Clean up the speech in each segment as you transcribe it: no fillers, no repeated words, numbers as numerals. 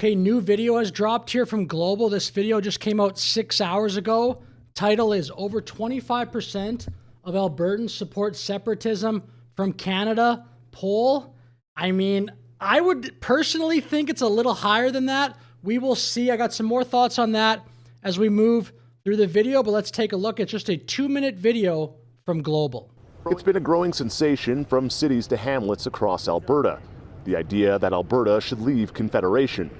Okay, new video has dropped here from Global. This video just came out 6 hours ago. Title is Over 25% of Albertans Support Separatism from Canada poll. I mean, I would personally think it's a little higher than that. We will see. I got some more thoughts on that as we move through the video, but let's take a look. It's just a 2-minute video from Global. It's been a growing sensation from cities to hamlets across Alberta. The idea that Alberta should leave Confederation.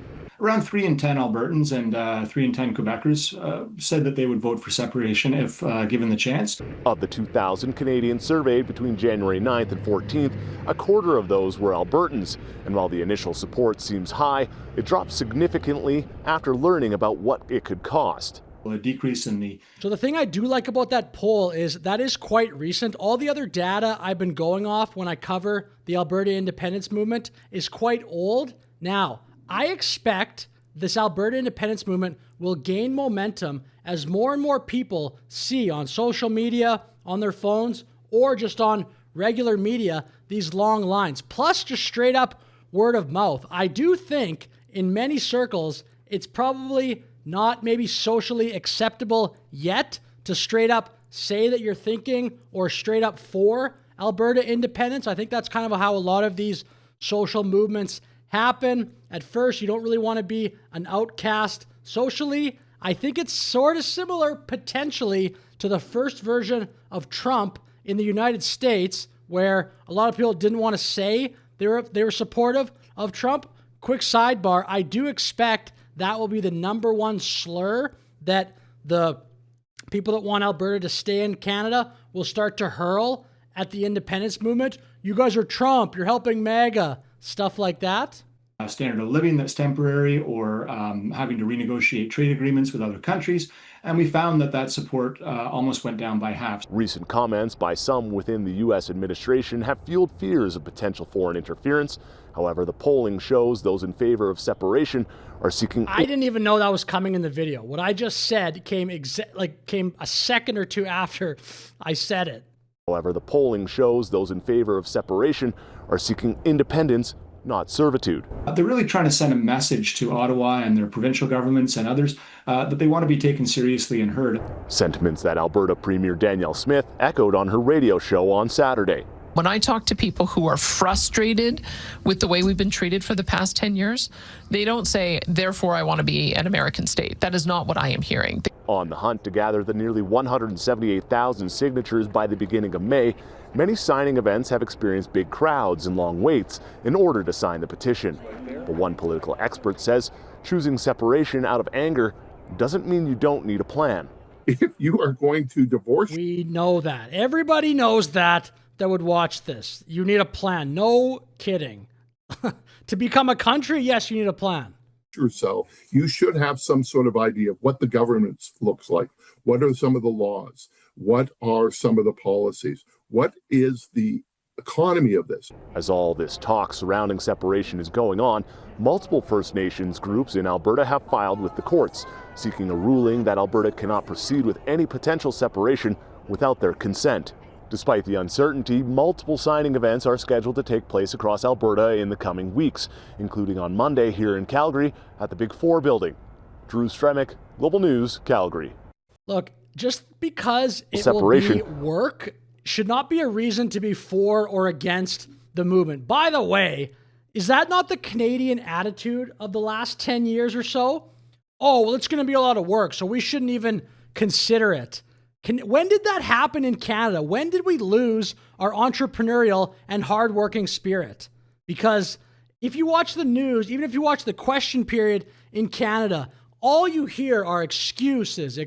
Around 3 in 10 Albertans and 3 in 10 Quebecers said that they would vote for separation if given the chance. Of the 2,000 Canadians surveyed between January 9th and 14th, a quarter of those were Albertans. And while the initial support seems high, it dropped significantly after learning about what it could cost. A decrease in the... So the thing I do like about that poll is that is quite recent. All the other data I've been going off when I cover the Alberta independence movement is quite old. Now, I expect this Alberta independence movement will gain momentum as more and more people see on social media, on their phones, or just on regular media, these long lines, plus just straight up word of mouth. I do think in many circles, it's probably not maybe socially acceptable yet to straight up say that you're thinking or straight up for Alberta independence. I think that's kind of how a lot of these social movements happen. At first, you don't really want to be an outcast socially. I think it's sort of similar potentially to the first version of Trump in the United States, where a lot of people didn't want to say they were supportive of Trump. Quick sidebar, I do expect that will be the number one slur that the people that want Alberta to stay in Canada will start to hurl at the independence movement. You guys are Trump, you're helping MAGA, stuff like that. Standard of living that's temporary, or having to renegotiate trade agreements with other countries. And we found that support almost went down by half. Recent comments by some within the U.S. administration have fueled fears of potential foreign interference. However, the polling shows those in favor of separation are seeking... I didn't even know that was coming in the video. What I just said came a second or two after I said it. However, the polling shows those in favor of separation are seeking independence, not servitude. They're really trying to send a message to Ottawa and their provincial governments and others that they want to be taken seriously and heard. Sentiments that Alberta Premier Danielle Smith echoed on her radio show on Saturday. When I talk to people who are frustrated with the way we've been treated for the past 10 years, they don't say, therefore I want to be an American state. That is not what I am hearing. On the hunt to gather the nearly 178,000 signatures by the beginning of May, many signing events have experienced big crowds and long waits in order to sign the petition. But one political expert says choosing separation out of anger doesn't mean you don't need a plan. If you are going to divorce... We know that. Everybody knows that would watch this. You need a plan. No kidding. To become a country, yes, you need a plan. Yourself, you should have some sort of idea of what the government looks like. What are some of the laws? What are some of the policies? What is the economy of this? As all this talk surrounding separation is going on, multiple First Nations groups in Alberta have filed with the courts, seeking a ruling that Alberta cannot proceed with any potential separation without their consent. Despite the uncertainty, multiple signing events are scheduled to take place across Alberta in the coming weeks, including on Monday here in Calgary at the Big Four building. Drew Stremick, Global News, Calgary. Look, just because it will be work should not be a reason to be for or against the movement. By the way, is that not the Canadian attitude of the last 10 years or so? Oh, well, it's going to be a lot of work, so we shouldn't even consider it. When did that happen in Canada? When did we lose our entrepreneurial and hardworking spirit? Because if you watch the news, even if you watch the question period in Canada, all you hear are excuses.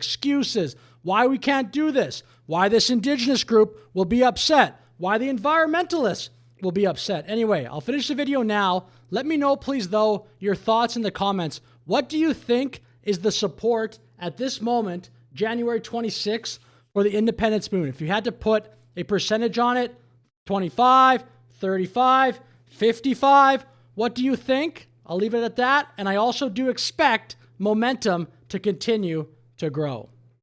Why we can't do this, why this Indigenous group will be upset, why the environmentalists will be upset. Anyway, I'll finish the video now. Let me know, please, though, your thoughts in the comments. What do you think is the support at this moment, January 26th, for the independence movement? If you had to put a percentage on it, 25, 35, 55, what do you think? I'll leave it at that. And I also do expect momentum to continue to grow.